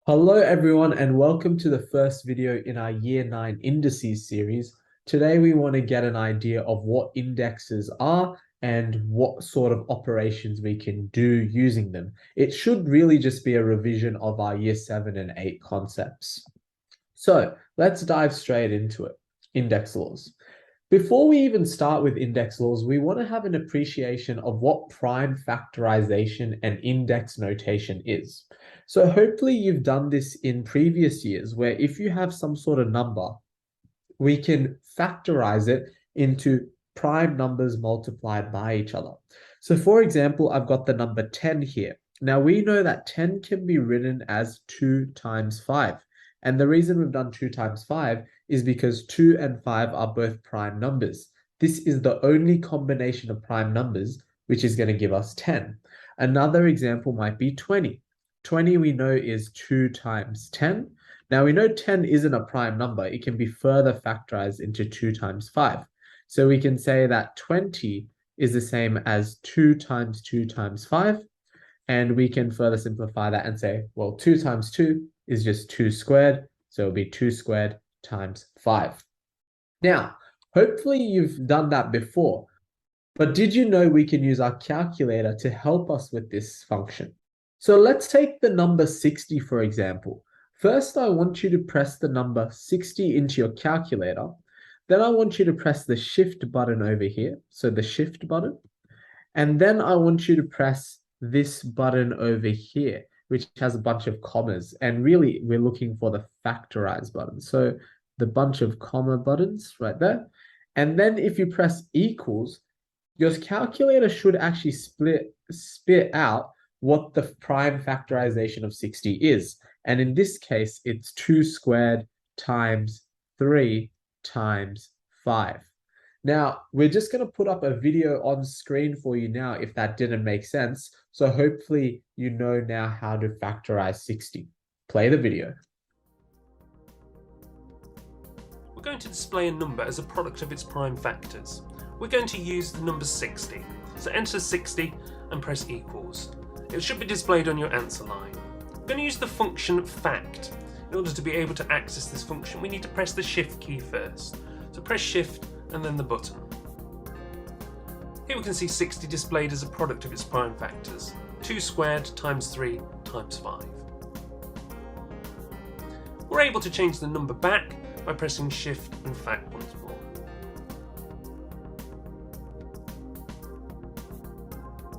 Hello everyone and welcome to the first video in our Year 9 Indices series. Today we want to get an idea of what indexes are and what sort of operations we can do using them. It should really just be a revision of our Year 7 and 8 concepts. So let's dive straight into it. Index laws. Before we even start with index laws, we want to have an appreciation of what prime factorization and index notation is. So hopefully you've done this in previous years where if you have some sort of number, we can factorize it into prime numbers multiplied by each other. So for example, I've got the number 10 here. Now we know that 10 can be written as 2 times 5. And the reason we've done 2 times 5 is because 2 and 5 are both prime numbers. This is the only combination of prime numbers which is going to give us 10. Another example might be 20. 20 we know is 2 times 10. Now we know 10 isn't a prime number. It can be further factorized into 2 times 5. So we can say that 20 is the same as 2 times 2 times 5. And we can further simplify that and say, well, 2 times 2 is just 2 squared. So it'll be 2 squared times 5. Now, hopefully you've done that before. But did you know we can use our calculator to help us with this function? So let's take the number 60, for example. First, I want you to press the number 60 into your calculator. Then I want you to press the shift button over here. So the shift button. And then I want you to press this button over here, which has a bunch of commas. And really, we're looking for the factorize button. So the bunch of comma buttons right there. And then if you press equals, your calculator should actually spit out what the prime factorization of 60 is. And in this case, it's 2 squared times 3 times 5. Now, we're just going to put up a video on screen for you now if that didn't make sense. So hopefully you know now how to factorize 60. Play the video. We're going to display a number as a product of its prime factors. We're going to use the number 60. So enter 60 and press equals. It should be displayed on your answer line. We're going to use the function fact. In order to be able to access this function, we need to press the shift key first. So press shift and then the button. Here we can see 60 displayed as a product of its prime factors. 2 squared times 3 times 5. We're able to change the number back by pressing shift and fact once more.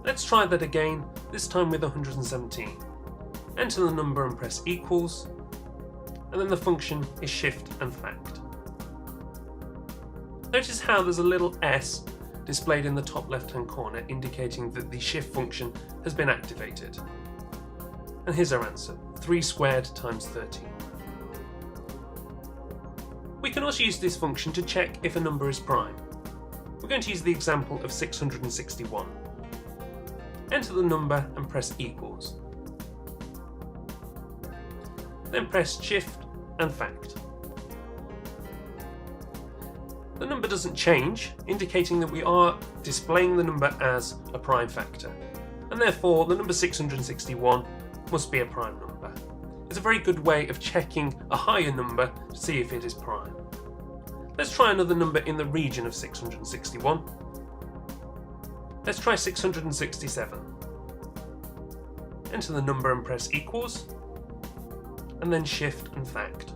Let's try that again, this time with 117. Enter the number and press equals, and then the function is shift and fact. Notice how there's a little S displayed in the top left hand corner indicating that the shift function has been activated. And here's our answer, 3 squared times 13. We can also use this function to check if a number is prime. We're going to use the example of 661. Enter the number and press equals. Then press shift and fact. The number doesn't change, indicating that we are displaying the number as a prime factor, and therefore the number 661 must be a prime number. It's a very good way of checking a higher number to see if it is prime. Let's try another number in the region of 661. Let's try 667. Enter the number and press equals, and then shift and fact.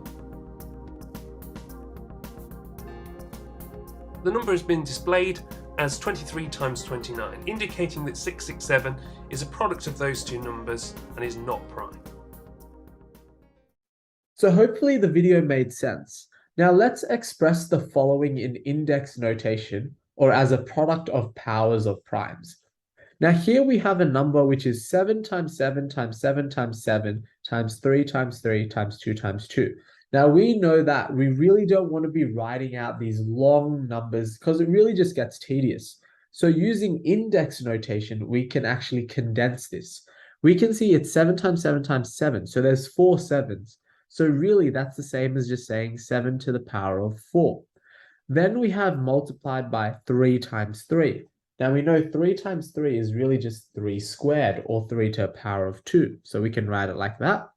The number has been displayed as 23 times 29, indicating that 667 is a product of those two numbers and is not prime. So hopefully the video made sense. Now let's express the following in index notation or as a product of powers of primes. Now here we have a number which is 7 times 7 times 7 times 7 times 3 times 3 times 2 times 2. Now we know that we really don't want to be writing out these long numbers because it really just gets tedious. So using index notation, we can actually condense this. We can see it's 7 times 7 times 7. So there's 4 sevens. So really that's the same as just saying 7 to the power of 4. Then we have multiplied by 3 times 3. Now we know 3 times 3 is really just 3 squared or 3 to the power of 2. So we can write it like that.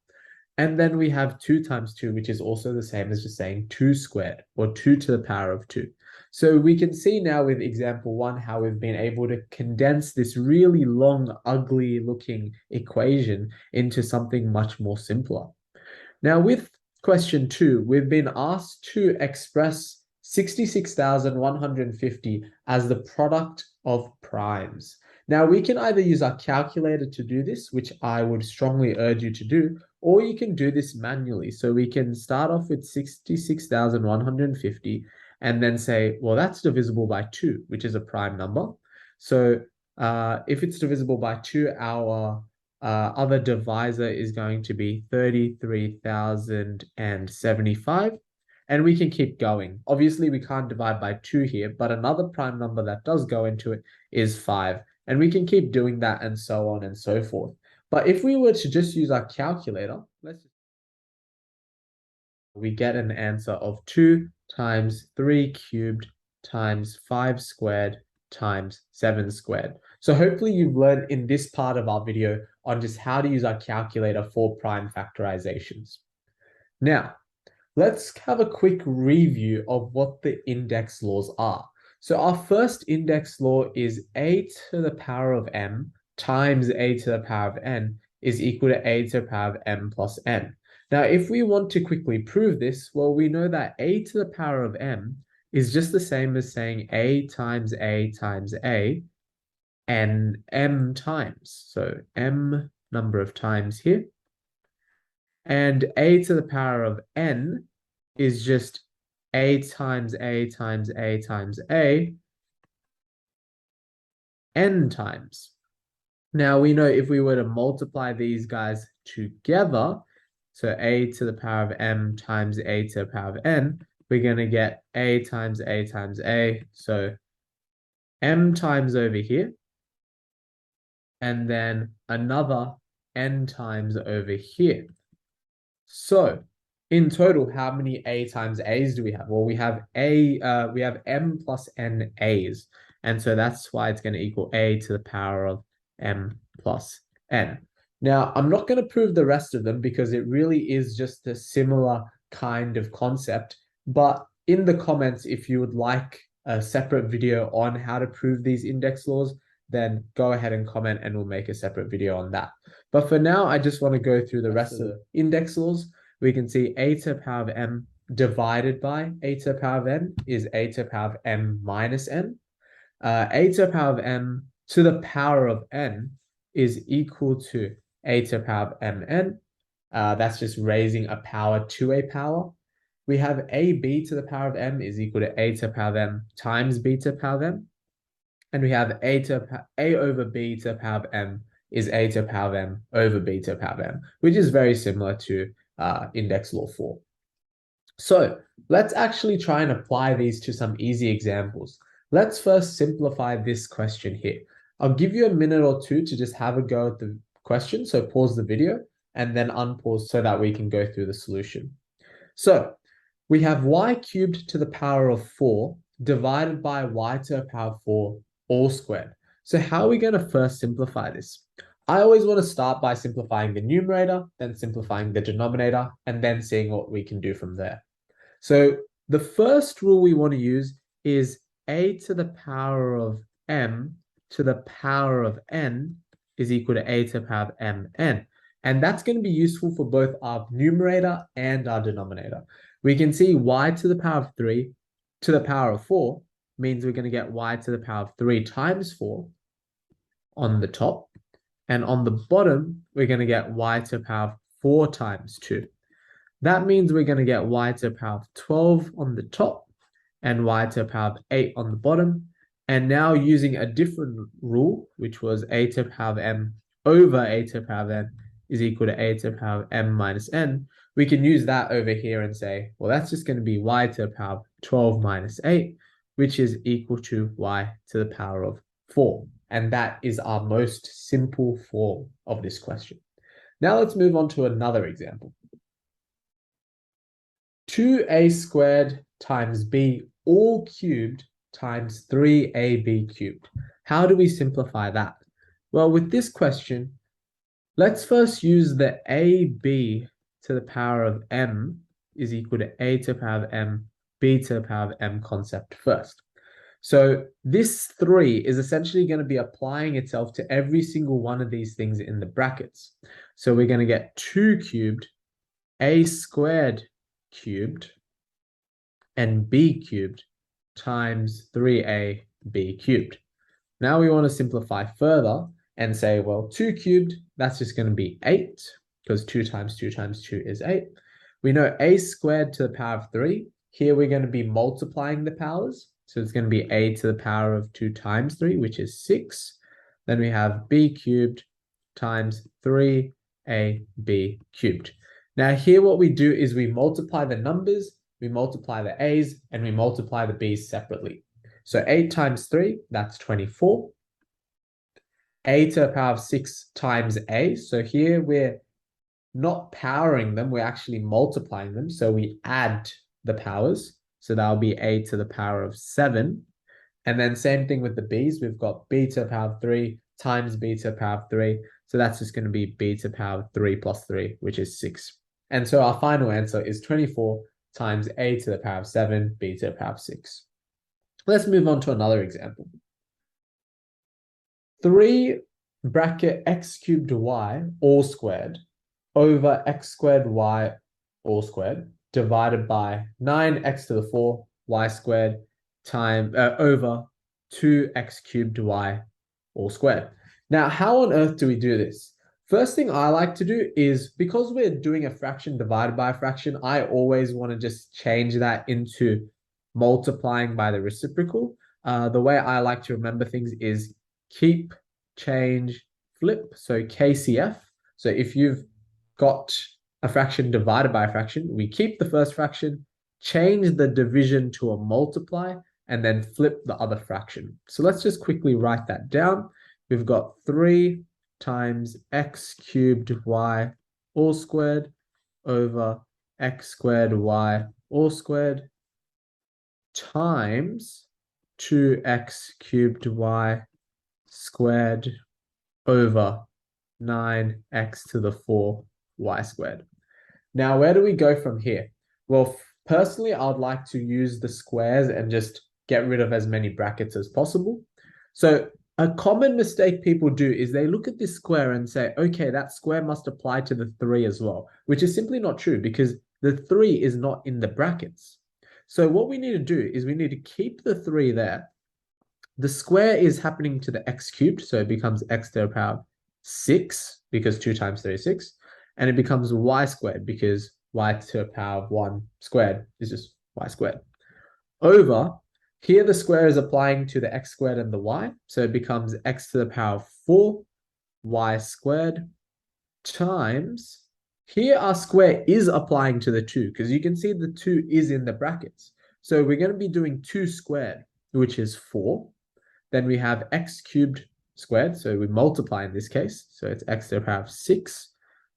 And then we have 2 times 2, which is also the same as just saying 2 squared, or 2 to the power of 2. So we can see now with example 1 how we've been able to condense this really long, ugly looking equation into something much more simpler. Now with question 2, we've been asked to express 66,150 as the product of primes. Now we can either use our calculator to do this, which I would strongly urge you to do, or you can do this manually. So we can start off with 66,150 and then say, well, that's divisible by 2, which is a prime number. So if it's divisible by 2, our other divisor is going to be 33,075. And we can keep going. Obviously, we can't divide by 2 here, but another prime number that does go into it is 5. And we can keep doing that and so on and so forth. But if we were to just use our calculator, we get an answer of 2 times 3 cubed times 5 squared times 7 squared. So hopefully you've learned in this part of our video on just how to use our calculator for prime factorizations. Now, let's have a quick review of what the index laws are. So our first index law is a to the power of m times a to the power of n is equal to a to the power of m plus n. Now, if we want to quickly prove this, well, we know that a to the power of m is just the same as saying a times a times a and m times. So m number of times here. And a to the power of n is just a times a times a times a n times. Now we know if we were to multiply these guys together, so a to the power of m times a to the power of n, we're going to get a times a times a. So m times over here, and then another n times over here. So in total, how many a times a's do we have? Well, we have m plus n a's. And so that's why it's going to equal a to the power of m plus n. Now, I'm not going to prove the rest of them because it really is just a similar kind of concept. But in the comments, if you would like a separate video on how to prove these index laws, then go ahead and comment and we'll make a separate video on that. But for now, I just want to go through the rest of the index laws. We can see a to the power of m divided by a to the power of n is a to the power of m minus n. A to the power of m to the power of n is equal to a to the power of mn. That's just raising a power to a power. We have ab to the power of m is equal to a to the power of m times b to the power of m. And we have a over b to the power of m is a to the power of m over b to the power of m, which is very similar to index law 4. So let's actually try and apply these to some easy examples. Let's first simplify this question here. I'll give you a minute or two to just have a go at the question. So pause the video and then unpause so that we can go through the solution. So we have y cubed to the power of 4 divided by y to the power of 4 all squared. So how are we going to first simplify this? I always want to start by simplifying the numerator, then simplifying the denominator, and then seeing what we can do from there. So the first rule we want to use is a to the power of m to the power of n is equal to a to the power of mn. And that's going to be useful for both our numerator and our denominator. We can see y to the power of 3 to the power of 4 means we're going to get y to the power of 3 times 4 on the top. And on the bottom, we're going to get y to the power of 4 times 2. That means we're going to get y to the power of 12 on the top and y to the power of 8 on the bottom. And now using a different rule, which was a to the power of m over a to the power of n is equal to a to the power of m minus n, we can use that over here and say, well, that's just going to be y to the power of 12 minus 8, which is equal to y to the power of 4. And that is our most simple form of this question. Now let's move on to another example. 2a squared times b all cubed times 3ab cubed. How do we simplify that? Well, with this question, let's first use the ab to the power of m is equal to a to the power of m, b to the power of m concept first. So this 3 is essentially going to be applying itself to every single one of these things in the brackets. So we're going to get 2 cubed, a squared cubed, and b cubed times 3ab cubed. Now we want to simplify further and say, well, 2 cubed, that's just going to be 8, because 2 times 2 times 2 is 8. We know a squared to the power of 3. Here we're going to be multiplying the powers. So it's going to be a to the power of 2 times 3, which is 6. Then we have b cubed times 3ab cubed. Now here what we do is we multiply the numbers, we multiply the a's, and we multiply the b's separately. So 8 times 3, that's 24. A to the power of 6 times a. So here we're not powering them, we're actually multiplying them. So we add the powers. So that'll be a to the power of 7. And then same thing with the b's. We've got b to the power of 3 times b to the power of 3. So that's just going to be b to the power of 3 plus 3, which is 6. And so our final answer is 24 times a to the power of 7, b to the power of 6. Let's move on to another example. 3 bracket x cubed y all squared over x squared y all squared divided by 9x to the 4 y squared over 2x cubed y all squared. Now, how on earth do we do this? First thing I like to do is, because we're doing a fraction divided by a fraction, I always want to just change that into multiplying by the reciprocal. The way I like to remember things is keep, change, flip. So KCF. So if you've got a fraction divided by a fraction, we keep the first fraction, change the division to a multiply, and then flip the other fraction. So let's just quickly write that down. We've got 3 times x cubed y all squared over x squared y all squared times 2x cubed y squared over 9x to the 4 y squared. Now, where do we go from here? Well, personally, I'd like to use the squares and just get rid of as many brackets as possible. So a common mistake people do is they look at this square and say, okay, that square must apply to the 3 as well, which is simply not true because the 3 is not in the brackets. So what we need to do is we need to keep the 3 there. The square is happening to the x cubed, so it becomes x to the power 6 because 2 times 3 is 6. And it becomes y squared because y to the power of 1 squared is just y squared. Over, here the square is applying to the x squared and the y, so it becomes x to the power of 4 y squared times, here our square is applying to the 2 because you can see the 2 is in the brackets. So we're going to be doing 2 squared, which is 4. Then we have x cubed squared, so we multiply in this case, so it's x to the power of 6.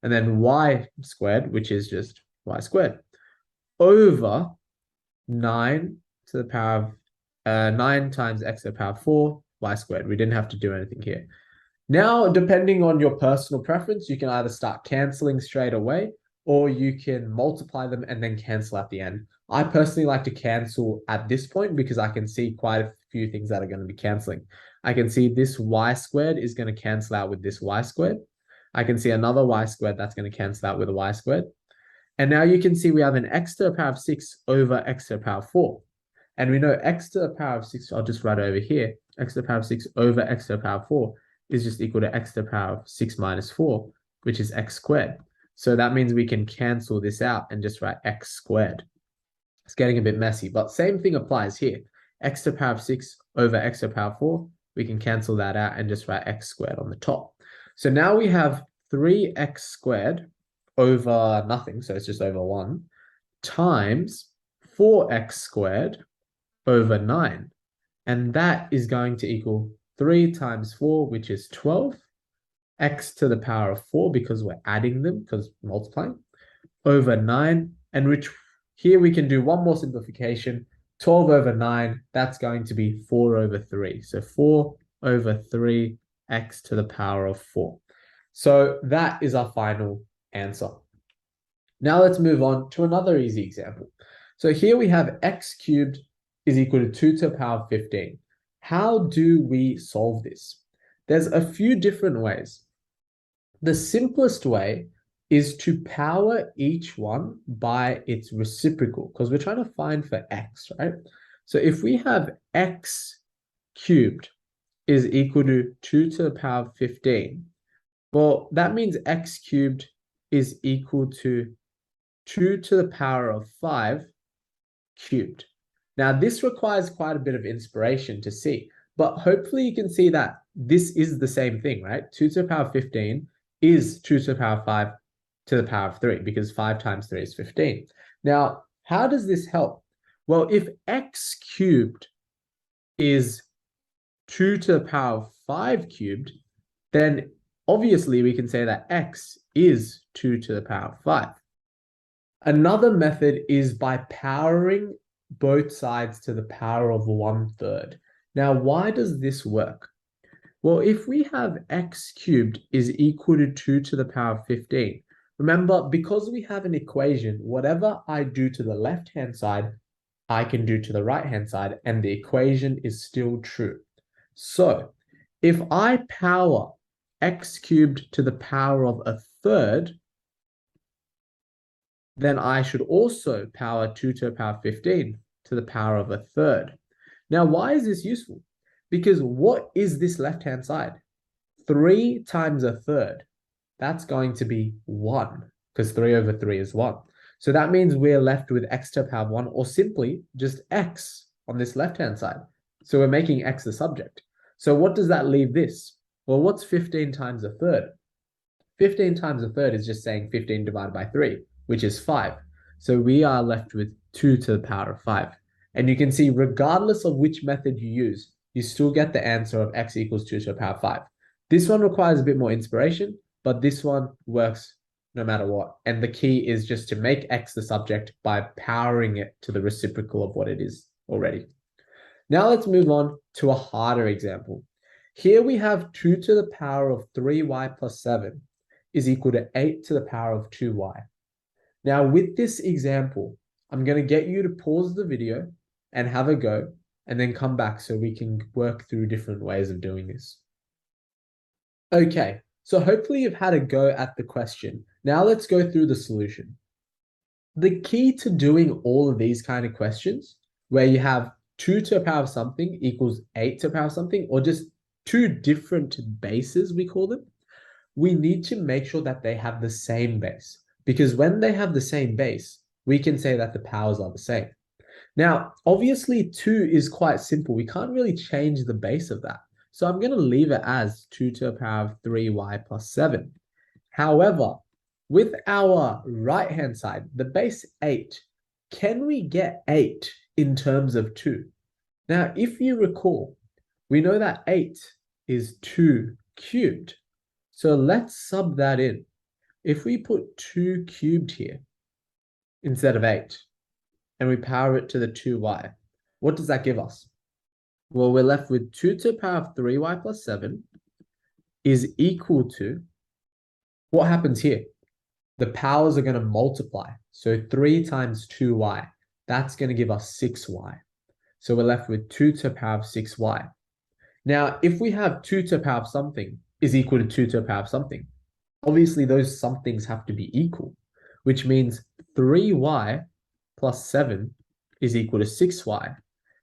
And then y squared, which is just y squared, over 9 to the power of 9 times x to the power of 4 y squared. We didn't have to do anything here. Now, depending on your personal preference, you can either start canceling straight away, or you can multiply them and then cancel at the end. I personally like to cancel at this point because I can see quite a few things that are going to be canceling. I can see this y squared is going to cancel out with this y squared. I can see another y squared that's going to cancel out with a y squared. And now you can see we have an x to the power of 6 over x to the power of 4. And we know x to the power of 6, I'll just write it over here, x to the power of 6 over x to the power of 4 is just equal to x to the power of 6 minus 4, which is x squared. So that means we can cancel this out and just write x squared. It's getting a bit messy, but same thing applies here. X to the power of 6 over x to the power of 4, we can cancel that out and just write x squared on the top. So now we have 3x squared over nothing, so it's just over 1, times 4x squared over 9. And that is going to equal 3 times 4, which is 12, x to the power of 4 because we're adding them, because multiplying, over 9, and which here we can do one more simplification. 12 over 9, that's going to be 4 over 3. So 4 over 3 x to the power of 4. So that is our final answer. Now let's move on to another easy example. So here we have x cubed is equal to 2 to the power of 15. How do we solve this? There's a few different ways. The simplest way is to power each one by its reciprocal, because we're trying to find for x, right? So if we have x cubed is equal to 2 to the power of 15, well, that means x cubed is equal to 2 to the power of 5 cubed. Now, this requires quite a bit of inspiration to see, but hopefully you can see that this is the same thing, right? 2 to the power of 15 is 2 to the power of 5 to the power of 3, because 5 times 3 is 15. Now, how does this help? Well, if x cubed is 2 to the power of 5 cubed, then obviously we can say that x is 2 to the power of 5. Another method is by powering both sides to the power of 1/3. Now, why does this work? Well, if we have x cubed is equal to 2 to the power of 15, remember, because we have an equation, whatever I do to the left-hand side, I can do to the right-hand side, and the equation is still true. So, if I power x cubed to the power of 1/3, then I should also power 2 to the power of 15 to the power of 1/3. Now, why is this useful? Because what is this left-hand side? 3 times 1/3. That's going to be 1, because 3 over 3 is 1. So that means we're left with x to the power of 1, or simply just x on this left-hand side. So we're making x the subject. So what does that leave this? Well, what's 15 times 1/3? 15 times 1/3 is just saying 15 divided by 3, which is 5. So we are left with 2 to the power of 5. And you can see, regardless of which method you use, you still get the answer of x equals 2 to the power of 5. This one requires a bit more inspiration, but this one works no matter what. And the key is just to make x the subject by powering it to the reciprocal of what it is already. Now let's move on to a harder example. Here we have 2 to the power of 3y plus 7 is equal to 8 to the power of 2y. Now, with this example, I'm going to get you to pause the video and have a go, and then come back so we can work through different ways of doing this. Okay, so hopefully you've had a go at the question. Now let's go through the solution. The key to doing all of these kind of questions, where you have 2 to the power of something equals 8 to the power of something, or just two different bases, we call them, we need to make sure that they have the same base. Because when they have the same base, we can say that the powers are the same. Now, obviously, 2 is quite simple. We can't really change the base of that. So I'm going to leave it as 2 to the power of 3y plus 7. However, with our right-hand side, the base 8, can we get 8 in terms of 2? Now, if you recall, we know that 8 is 2 cubed. So let's sub that in. If we put 2 cubed here instead of 8, and we power it to the 2y, what does that give us? Well, we're left with 2 to the power of 3y plus 7 is equal to, what happens here? The powers are going to multiply. So 3 times 2y, that's going to give us 6y. So we're left with 2 to the power of 6y. Now, if we have 2 to the power of something is equal to 2 to the power of something, obviously those somethings have to be equal, which means 3y plus 7 is equal to 6y.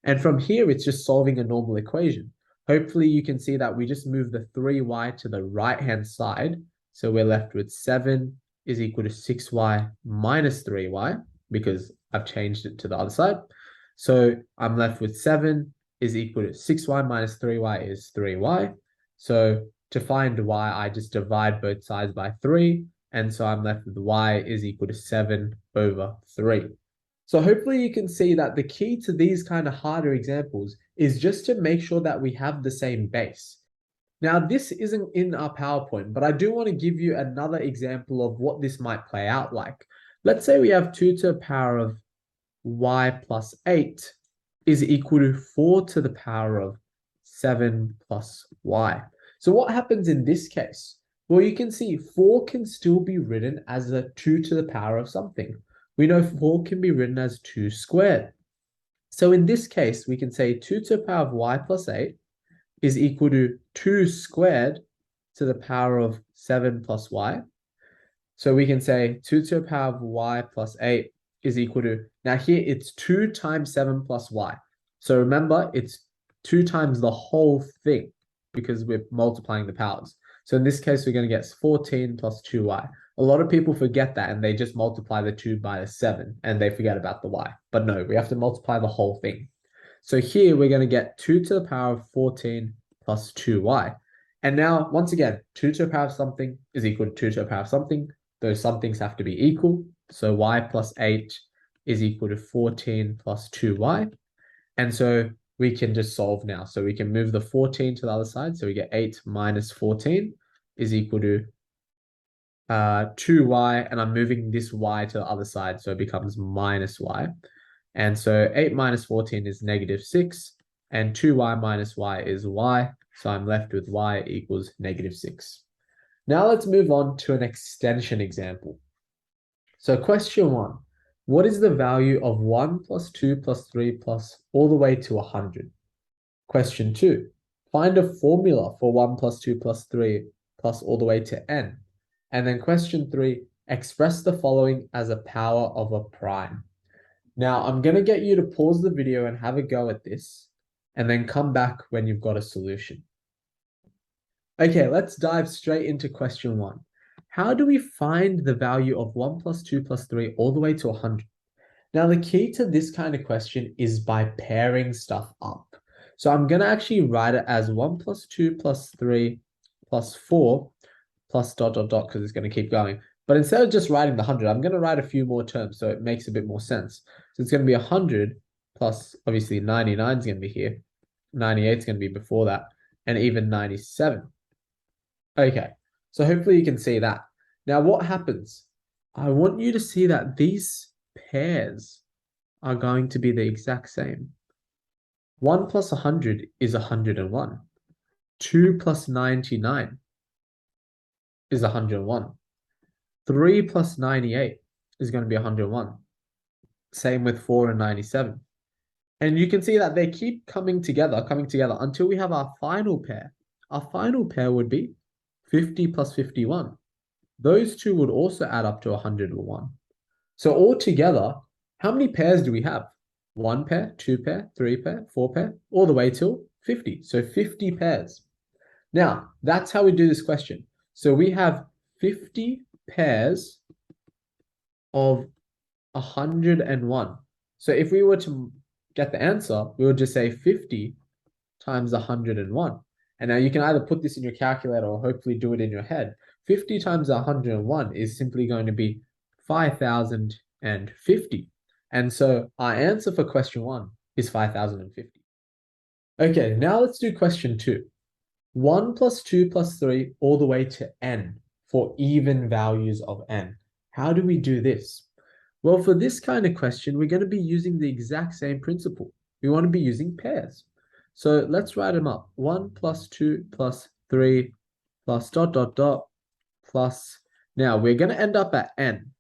And from here, it's just solving a normal equation. Hopefully you can see that we just move the 3y to the right-hand side. So we're left with 7 is equal to 6y minus 3y, because I've changed it to the other side. So I'm left with 7 is equal to 6y minus 3y is 3y. So to find y, I just divide both sides by 3. And so I'm left with y is equal to 7 over 3. So hopefully you can see that the key to these kind of harder examples is just to make sure that we have the same base. Now, this isn't in our PowerPoint, but I do want to give you another example of what this might play out like. Let's say we have 2 to the power of y plus 8 is equal to 4 to the power of 7 plus y. So what happens in this case? Well, you can see 4 can still be written as a 2 to the power of something. We know 4 can be written as 2 squared. So in this case, we can say 2 to the power of y plus 8 is equal to 2 squared to the power of 7 plus y. So we can say 2 to the power of y plus 8 is equal to, now here it's 2 times 7 plus y. So remember, it's 2 times the whole thing because we're multiplying the powers. So in this case, we're going to get 14 plus 2y. A lot of people forget that and they just multiply the 2 by the 7 and they forget about the y. But no, we have to multiply the whole thing. So here we're going to get 2 to the power of 14 plus 2y. And now, once again, 2 to the power of something is equal to 2 to the power of something. Those somethings have to be equal. So y plus 8 is equal to 14 plus 2y. And so we can just solve now. So we can move the 14 to the other side. So we get 8 minus 14 is equal to 2y. And I'm moving this y to the other side. So it becomes minus y. And so 8 minus 14 is negative 6. And 2y minus y is y. So I'm left with y equals negative 6. Now let's move on to an extension example. So question 1. What is the value of 1 plus 2 plus 3 plus all the way to 100? Question 2. Find a formula for 1 plus 2 plus 3 plus all the way to n. And then question 3. Express the following as a power of a prime. Now, I'm going to get you to pause the video and have a go at this, and then come back when you've got a solution. Okay, let's dive straight into question 1. How do we find the value of 1 plus 2 plus 3 all the way to 100? Now, the key to this kind of question is by pairing stuff up. So I'm going to actually write it as 1 plus 2 plus 3 plus 4 plus dot dot dot because it's going to keep going. But instead of just writing the 100, I'm going to write a few more terms so it makes a bit more sense. So it's going to be 100 plus, obviously, 99 is going to be here. 98 is going to be before that. And even 97. Okay, so hopefully you can see that. Now, what happens? I want you to see that these pairs are going to be the exact same. 1 plus 100 is 101. 2 plus 99 is 101. 3 plus 98 is going to be 101. Same with 4 and 97. And you can see that they keep coming together until we have our final pair. Our final pair would be 50 plus 51. Those two would also add up to 101. So altogether, how many pairs do we have? 1 pair, 2 pair, 3 pair, 4 pair, all the way till 50. So 50 pairs. Now, that's how we do this question. So we have 50 pairs of 101. So if we were to get the answer, we would just say 50 times 101. And now you can either put this in your calculator or hopefully do it in your head. 50 times 101 is simply going to be 5,050. And so our answer for question 1 is 5,050. Okay, now let's do question 2. 1 plus 2 plus 3 all the way to n for even values of n. How do we do this? Well, for this kind of question, we're going to be using the exact same principle. We want to be using pairs. So let's write them up. 1 plus 2 plus 3 plus dot dot dot plus. Now we're going to end up at n.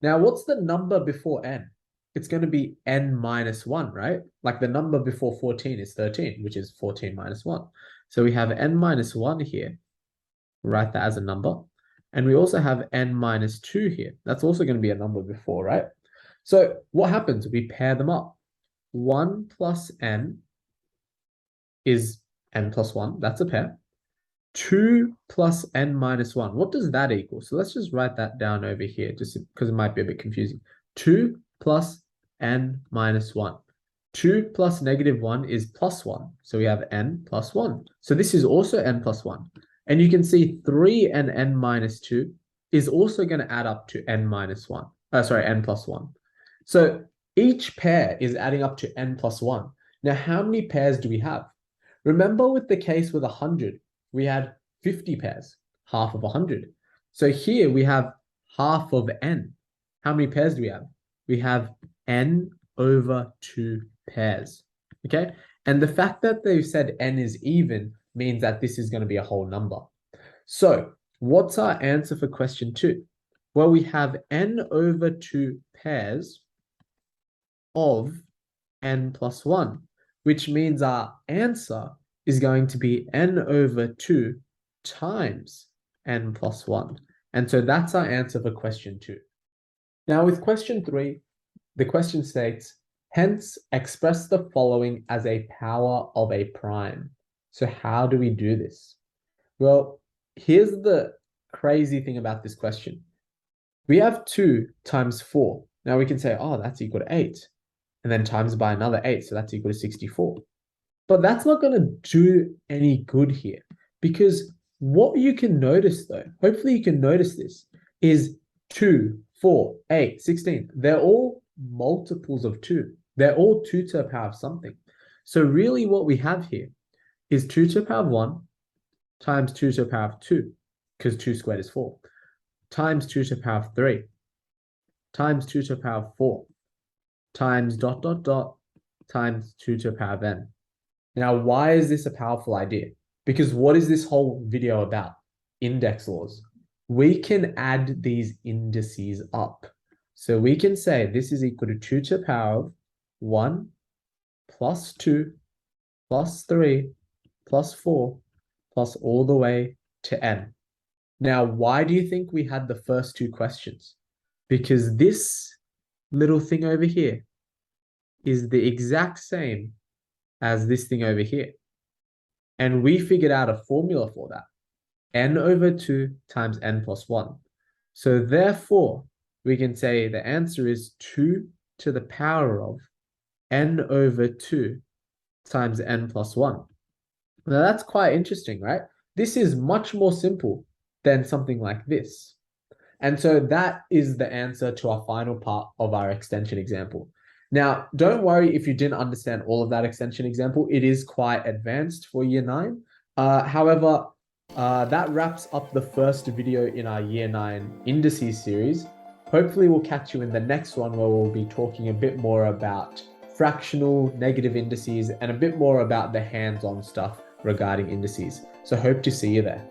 Now what's the number before n? It's going to be n minus 1, right? Like the number before 14 is 13, which is 14 minus 1. So we have n minus 1 here. Write that as a number. And we also have n minus 2 here. That's also going to be a number before, right? So what happens? We pair them up. 1 plus n is n plus 1. That's a pair. 2 plus n minus 1. What does that equal? So let's just write that down over here, just because it might be a bit confusing. 2 plus n minus 1. 2 plus negative 1 is plus 1. So we have n plus 1. So this is also n plus 1. And you can see 3 and n minus 2 is also going to add up to n minus 1. N plus 1. So each pair is adding up to n plus 1. Now, how many pairs do we have? Remember with the case with 100, we had 50 pairs, half of 100. So here we have half of n. How many pairs do we have? We have n over 2 pairs. Okay? And the fact that they've said n is even means that this is going to be a whole number. So What's our answer for question 2? Well, we have n over 2 pairs of n plus 1, which means our answer is going to be n over 2 times n plus 1. And so that's our answer for question 2. Now with question 3, the question states, hence express the following as a power of a prime. So how do we do this? Well, here's the crazy thing about this question. We have 2 times 4. Now we can say, oh, that's equal to 8. And then times by another 8, so that's equal to 64. But that's not going to do any good here, because what you can notice though, hopefully you can notice this, is 2, 4, 8, 16. They're all multiples of 2. They're all 2 to the power of something. So really what we have here is 2 to the power of 1 times 2 to the power of 2, because 2 squared is 4, times 2 to the power of 3, times 2 to the power of 4, times dot, dot, dot, times 2 to the power of n. Now, why is this a powerful idea? Because what is this whole video about? Index laws. We can add these indices up. So we can say this is equal to 2 to the power of 1 plus 2 plus 3 plus 4 plus all the way to n. Now, why do you think we had the first 2 questions? Because this little thing over here is the exact same as this thing over here. And we figured out a formula for that. N over 2 times n plus 1. So therefore, we can say the answer is 2 to the power of n over 2 times n plus 1. Now that's quite interesting, right? This is much more simple than something like this. And so that is the answer to our final part of our extension example. Now, don't worry if you didn't understand all of that extension example. It is quite advanced for year 9. However, that wraps up the first video in our year 9 indices series. Hopefully we'll catch you in the next one, where we'll be talking a bit more about fractional negative indices and a bit more about the hands-on stuff regarding indices. So hope to see you there.